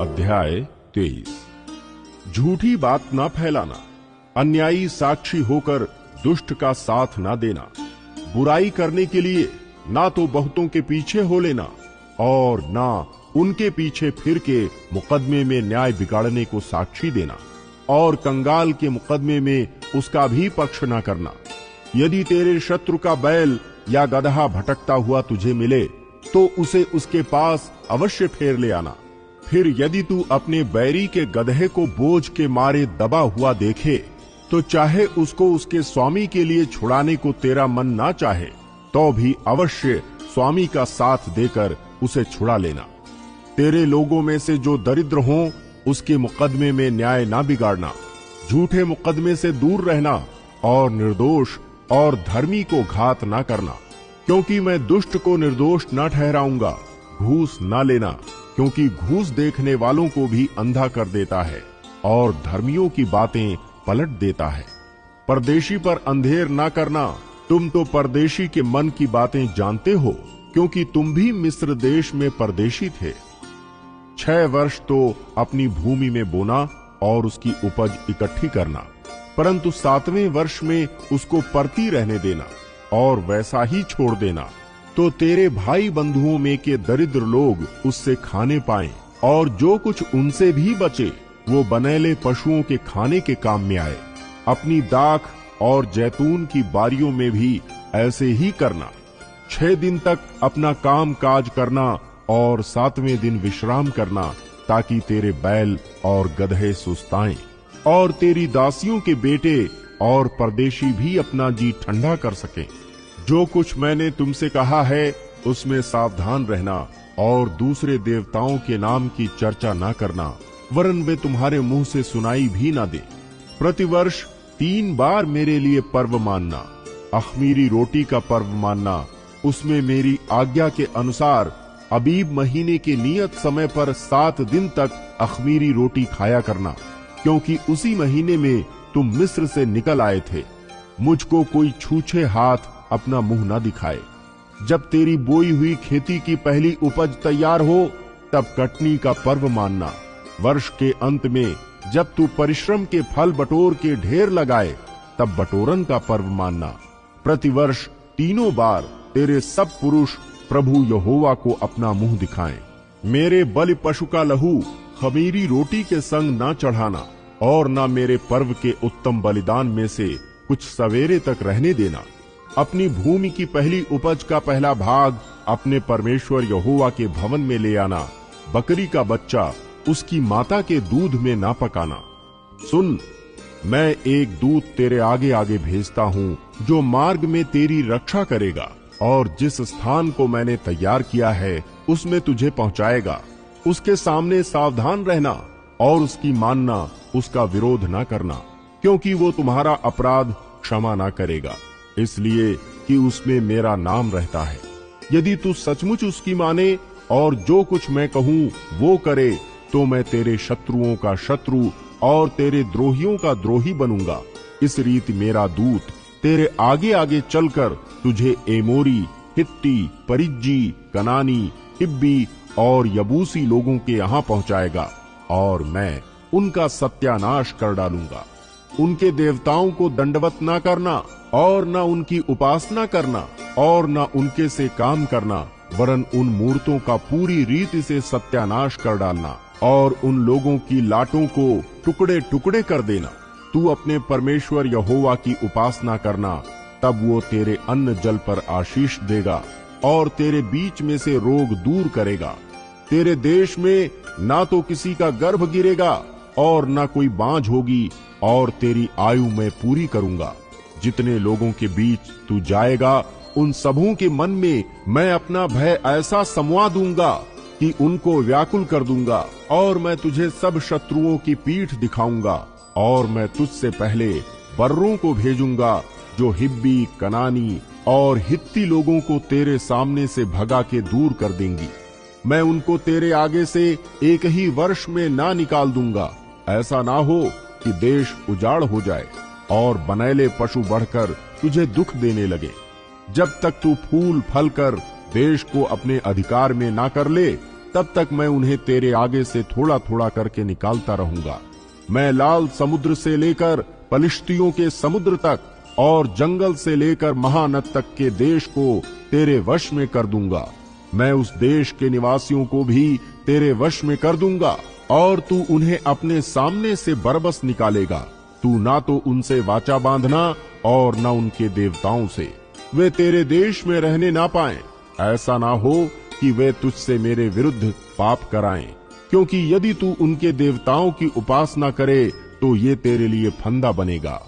अध्याय 23। झूठी बात ना फैलाना, अन्यायी साक्षी होकर दुष्ट का साथ ना देना, बुराई करने के लिए ना तो बहुतों के पीछे हो लेना और ना उनके पीछे फिर के मुकदमे में न्याय बिगाड़ने को साक्षी देना, और कंगाल के मुकदमे में उसका भी पक्ष ना करना। यदि तेरे शत्रु का बैल या गदहा भटकता हुआ तुझे मिले तो उसे उसके पास अवश्य फेर ले आना। फिर यदि तू अपने बैरी के गदहे को बोझ के मारे दबा हुआ देखे तो चाहे उसको उसके स्वामी के लिए छुड़ाने को तेरा मन ना चाहे तो भी अवश्य स्वामी का साथ देकर उसे छुड़ा लेना। तेरे लोगों में से जो दरिद्र हों उसके मुकदमे में न्याय ना बिगाड़ना, झूठे मुकदमे से दूर रहना और निर्दोष और धर्मी को घात ना करना, क्योंकि मैं दुष्ट को निर्दोष ना ठहराऊंगा। घूस ना लेना, क्योंकि घूस देखने वालों को भी अंधा कर देता है और धर्मियों की बातें पलट देता है। परदेशी पर अंधेर ना करना, तुम तो परदेशी के मन की बातें जानते हो, क्योंकि तुम भी मिस्र देश में परदेशी थे। 6 वर्ष तो अपनी भूमि में बोना और उसकी उपज इकट्ठी करना, परंतु 7वें वर्ष में उसको परती रहने देना और वैसा ही छोड़ देना, तो तेरे भाई बंधुओं में के दरिद्र लोग उससे खाने पाएं, और जो कुछ उनसे भी बचे वो बनेले पशुओं के खाने के काम में आए। अपनी दाख और जैतून की बारियों में भी ऐसे ही करना। 6 दिन तक अपना काम काज करना और 7वें दिन विश्राम करना, ताकि तेरे बैल और गदहे सुस्ताएं और तेरी दासियों के बेटे और परदेशी भी अपना जी ठंडा कर सकें। जो कुछ मैंने तुमसे कहा है उसमें सावधान रहना और दूसरे देवताओं के नाम की चर्चा ना करना, वरन वे तुम्हारे मुंह से सुनाई भी ना दे। प्रतिवर्ष 3 बार मेरे लिए पर्व मानना। अख़मीरी रोटी का पर्व मानना, उसमें मेरी आज्ञा के अनुसार अबीब महीने के नियत समय पर 7 दिन तक अख़मीरी रोटी खाया करना, क्योंकि उसी महीने में तुम मिस्र से निकल आए थे। मुझको कोई छूछे हाथ अपना मुंह न दिखाए। जब तेरी बोई हुई खेती की पहली उपज तैयार हो तब कटनी का पर्व मानना। वर्ष के अंत में जब तू परिश्रम के फल बटोर के ढेर लगाए तब बटोरन का पर्व मानना। प्रतिवर्ष 3 बार तेरे सब पुरुष प्रभु यहोवा को अपना मुंह दिखाएं। मेरे बलि पशु का लहू खमीरी रोटी के संग ना चढ़ाना, और ना मेरे पर्व के उत्तम बलिदान में से कुछ सवेरे तक रहने देना। अपनी भूमि की पहली उपज का पहला भाग अपने परमेश्वर यहोवा के भवन में ले आना। बकरी का बच्चा उसकी माता के दूध में ना पकाना। सुन, मैं एक दूत तेरे आगे आगे भेजता हूँ, जो मार्ग में तेरी रक्षा करेगा और जिस स्थान को मैंने तैयार किया है उसमें तुझे पहुँचाएगा। उसके सामने सावधान रहना और उसकी मानना, उसका विरोध ना करना, क्योंकि वो तुम्हारा अपराध क्षमा ना करेगा, इसलिए कि उसमें मेरा नाम रहता है। यदि तू सचमुच उसकी माने और जो कुछ मैं कहूँ वो करे, तो मैं तेरे शत्रुओं का शत्रु और तेरे द्रोहियों का द्रोही बनूंगा। इस रीति मेरा दूत तेरे आगे आगे चलकर तुझे एमोरी, हित्ती, परिज्जी, कनानी, हिब्बी और यबूसी लोगों के यहाँ पहुँचाएगा, और मैं उनका सत्यानाश कर डालूंगा। उनके देवताओं को दंडवत ना करना और न उनकी उपासना करना और न उनके से काम करना, वरन उन मूर्तों का पूरी रीति से सत्यानाश कर डालना और उन लोगों की लाटों को टुकड़े टुकड़े कर देना। तू अपने परमेश्वर यहोवा की उपासना करना, तब वो तेरे अन्न जल पर आशीष देगा और तेरे बीच में से रोग दूर करेगा। तेरे देश में ना तो किसी का गर्भ गिरेगा और ना कोई बांझ होगी, और तेरी आयु मैं पूरी करूंगा। जितने लोगों के बीच तू जाएगा उन सबों के मन में मैं अपना भय ऐसा समवा दूंगा कि उनको व्याकुल कर दूंगा, और मैं तुझे सब शत्रुओं की पीठ दिखाऊंगा। और मैं तुझसे पहले बर्रों को भेजूंगा जो हिब्बी, कनानी और हित्ती लोगों को तेरे सामने से भगा के दूर कर देंगी। मैं उनको तेरे आगे से एक ही वर्ष में ना निकाल दूंगा। ऐसा ना हो कि देश उजाड़ हो जाए और बनैले पशु बढ़कर तुझे दुख देने लगे। जब तक तू फूल फल कर देश को अपने अधिकार में ना कर ले, तब तक मैं उन्हें तेरे आगे से थोड़ा थोड़ा करके निकालता रहूंगा। मैं लाल समुद्र से लेकर पलिश्तियों के समुद्र तक और जंगल से लेकर महानद तक के देश को तेरे वश में कर दूंगा। मैं उस देश के निवासियों को भी तेरे वश में कर दूंगा और तू उन्हें अपने सामने से बरबस निकालेगा। तू ना तो उनसे वाचा बांधना और न उनके देवताओं से। वे तेरे देश में रहने ना पाएं। ऐसा ना हो कि वे तुझसे मेरे विरुद्ध पाप कराएं, क्योंकि यदि तू उनके देवताओं की उपासना करे तो ये तेरे लिए फंदा बनेगा।